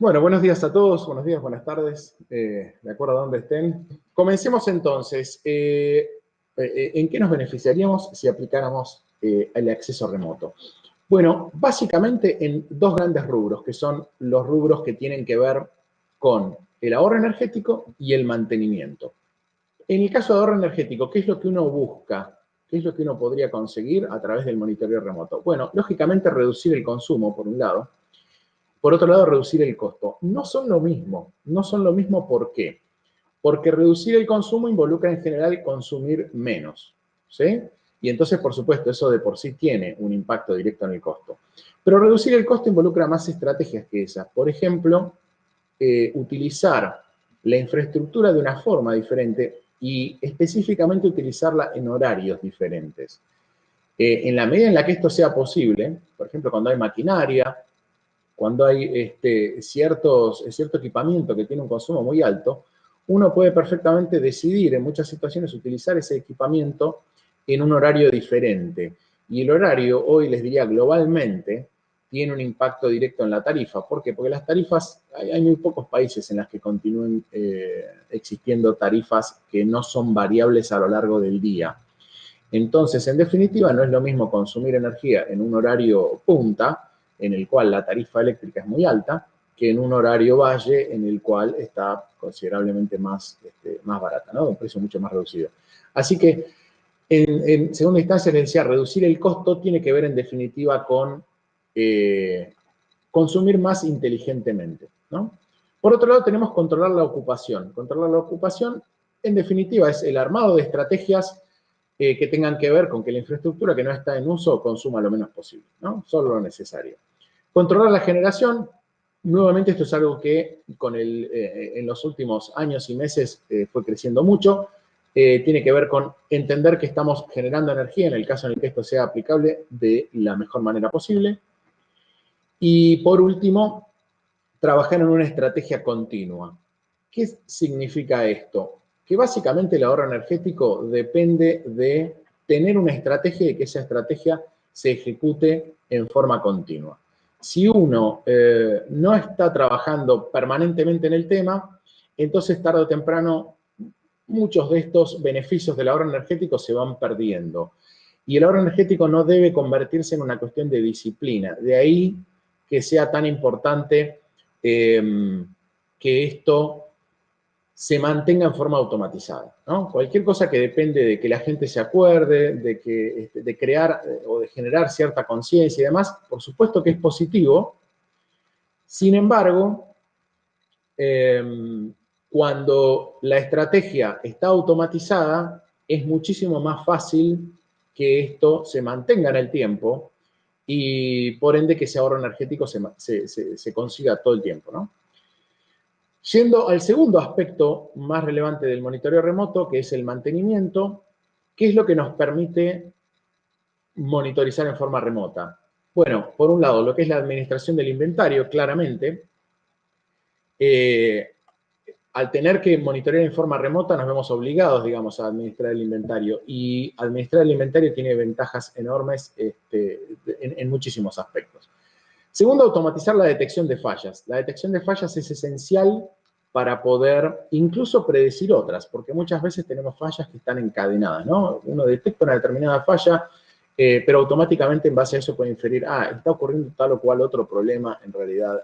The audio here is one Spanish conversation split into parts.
Bueno, buenos días a todos, buenos días, buenas tardes, de acuerdo a dónde estén. Comencemos entonces. ¿En qué nos beneficiaríamos si aplicáramos el acceso remoto? Bueno, básicamente en dos grandes rubros, que son los rubros que tienen que ver con el ahorro energético y el mantenimiento. En el caso de ahorro energético, ¿qué es lo que uno busca? ¿Qué es lo que uno podría conseguir a través del monitoreo remoto? Bueno, lógicamente reducir el consumo, por un lado. Por otro lado, reducir el costo. No son lo mismo. No son lo mismo, ¿por qué? Porque reducir el consumo involucra en general consumir menos, ¿sí? Y entonces, por supuesto, eso de por sí tiene un impacto directo en el costo. Pero reducir el costo involucra más estrategias que esas. Por ejemplo, utilizar la infraestructura de una forma diferente y específicamente utilizarla en horarios diferentes. En la medida en la que esto sea posible, por ejemplo, cuando hay maquinaria, cuando hay cierto equipamiento que tiene un consumo muy alto, uno puede perfectamente decidir en muchas situaciones utilizar ese equipamiento en un horario diferente. Y el horario, hoy les diría globalmente, tiene un impacto directo en la tarifa. ¿Por qué? Porque las tarifas, hay muy pocos países en los que continúen existiendo tarifas que no son variables a lo largo del día. Entonces, en definitiva, no es lo mismo consumir energía en un horario punta, en el cual la tarifa eléctrica es muy alta, que en un horario valle, en el cual está considerablemente más barata, ¿no? Un precio mucho más reducido. Así que, en segunda instancia, les decía, reducir el costo tiene que ver, en definitiva, con consumir más inteligentemente, ¿no? Por otro lado, tenemos controlar la ocupación. Controlar la ocupación, en definitiva, es el armado de estrategias que tengan que ver con que la infraestructura que no está en uso consuma lo menos posible, ¿no? Solo lo necesario. Controlar la generación, nuevamente esto es algo que en los últimos años y meses fue creciendo mucho. Tiene que ver con entender que estamos generando energía en el caso en el que esto sea aplicable de la mejor manera posible. Y por último, trabajar en una estrategia continua. ¿Qué significa esto? Que básicamente el ahorro energético depende de tener una estrategia y que esa estrategia se ejecute en forma continua. Si uno no está trabajando permanentemente en el tema, entonces tarde o temprano muchos de estos beneficios del ahorro energético se van perdiendo. Y el ahorro energético no debe convertirse en una cuestión de disciplina. De ahí que sea tan importante que esto se mantenga en forma automatizada, ¿no? Cualquier cosa que depende de que la gente se acuerde, de crear o de generar cierta conciencia y demás, por supuesto que es positivo. Sin embargo, cuando la estrategia está automatizada, es muchísimo más fácil que esto se mantenga en el tiempo y por ende que ese ahorro energético se consiga todo el tiempo, ¿no? Yendo al segundo aspecto más relevante del monitoreo remoto, que es el mantenimiento, ¿qué es lo que nos permite monitorizar en forma remota? Bueno, por un lado, lo que es la administración del inventario, claramente. Al tener que monitorear en forma remota, nos vemos obligados, digamos, a administrar el inventario. Y administrar el inventario tiene ventajas enormes en muchísimos aspectos. Segundo, automatizar la detección de fallas. La detección de fallas es esencial para poder incluso predecir otras, porque muchas veces tenemos fallas que están encadenadas, ¿no? Uno detecta una determinada falla, pero automáticamente en base a eso puede inferir, está ocurriendo tal o cual otro problema en realidad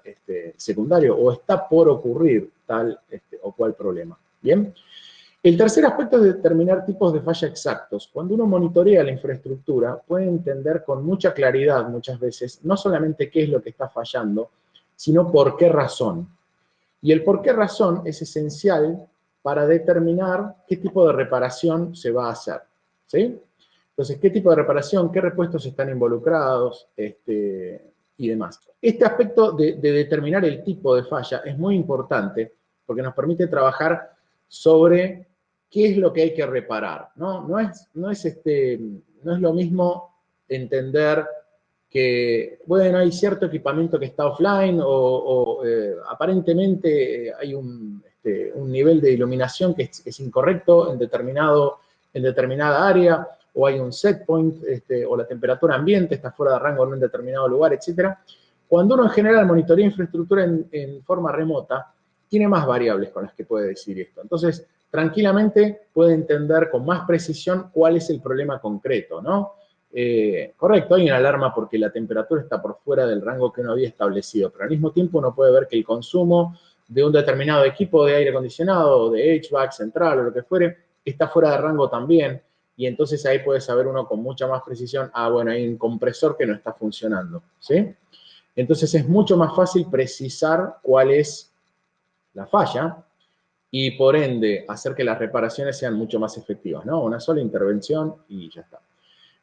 secundario, o está por ocurrir tal o cual problema. ¿Bien? El tercer aspecto es determinar tipos de falla exactos. Cuando uno monitorea la infraestructura, puede entender con mucha claridad muchas veces no solamente qué es lo que está fallando, sino por qué razón. Y el por qué razón es esencial para determinar qué tipo de reparación se va a hacer. ¿Sí? Entonces, qué tipo de reparación, qué repuestos están involucrados y demás. Este aspecto de determinar el tipo de falla es muy importante porque nos permite trabajar sobre qué es lo que hay que reparar, ¿no? No es lo mismo entender que, bueno, hay cierto equipamiento que está offline o aparentemente hay un nivel de iluminación que es incorrecto en determinada área, o hay un set point, o la temperatura ambiente está fuera de rango en un determinado lugar, etc. Cuando uno en general monitorea infraestructura en forma remota, tiene más variables con las que puede decir esto. Entonces, tranquilamente puede entender con más precisión cuál es el problema concreto, ¿no? Correcto, hay una alarma porque la temperatura está por fuera del rango que uno había establecido, pero al mismo tiempo uno puede ver que el consumo de un determinado equipo de aire acondicionado o de HVAC central o lo que fuere está fuera de rango también, y entonces ahí puede saber uno con mucha más precisión, ah, bueno, hay un compresor que no está funcionando, ¿sí? Entonces es mucho más fácil precisar cuál es la falla y por ende hacer que las reparaciones sean mucho más efectivas, ¿no? Una sola intervención y ya está.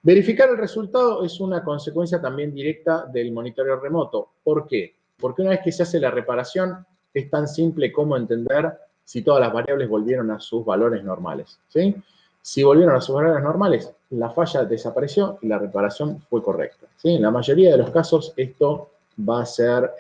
Verificar el resultado es una consecuencia también directa del monitoreo remoto. ¿Por qué? Porque una vez que se hace la reparación, es tan simple como entender si todas las variables volvieron a sus valores normales, ¿sí? Si volvieron a sus valores normales, la falla desapareció y la reparación fue correcta, ¿sí? En la mayoría de los casos esto va a ser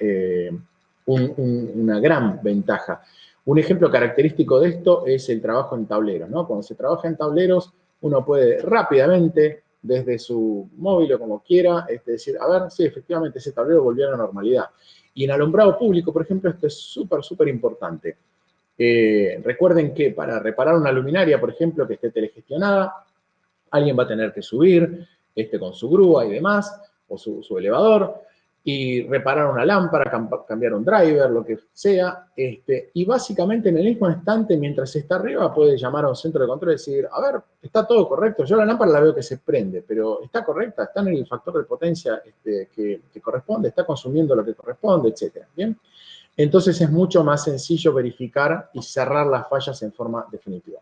una gran ventaja. Un ejemplo característico de esto es el trabajo en tableros, ¿no? Cuando se trabaja en tableros, uno puede rápidamente, desde su móvil o como quiera, decir, a ver, sí, efectivamente ese tablero volvió a la normalidad. Y en alumbrado público, por ejemplo, esto es súper importante. Recuerden que para reparar una luminaria, por ejemplo, que esté telegestionada, alguien va a tener que subir con su grúa y demás, o su elevador, y reparar una lámpara, cambiar un driver, lo que sea, y básicamente en el mismo instante, mientras está arriba, puede llamar a un centro de control y decir, a ver, está todo correcto, yo la lámpara la veo que se prende, pero está correcta, está en el factor de potencia que corresponde, está consumiendo lo que corresponde, etcétera, ¿bien? Entonces es mucho más sencillo verificar y cerrar las fallas en forma definitiva.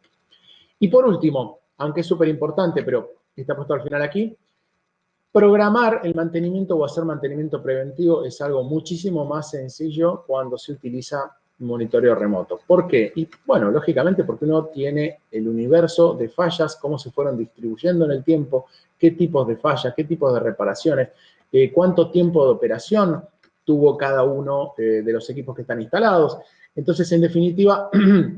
Y por último, aunque es súper importante, pero está puesto al final aquí, programar el mantenimiento o hacer mantenimiento preventivo es algo muchísimo más sencillo cuando se utiliza monitoreo remoto. ¿Por qué? Y bueno, lógicamente porque uno tiene el universo de fallas, cómo se fueron distribuyendo en el tiempo, qué tipos de fallas, qué tipos de reparaciones, cuánto tiempo de operación tuvo cada uno de los equipos que están instalados. Entonces, en definitiva,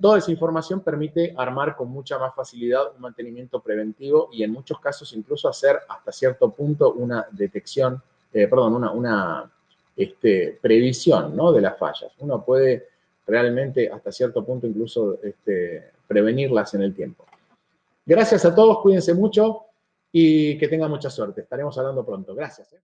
toda esa información permite armar con mucha más facilidad un mantenimiento preventivo y en muchos casos incluso hacer hasta cierto punto una detección, una previsión, ¿no?, de las fallas. Uno puede realmente hasta cierto punto incluso prevenirlas en el tiempo. Gracias a todos, cuídense mucho y que tengan mucha suerte. Estaremos hablando pronto. Gracias.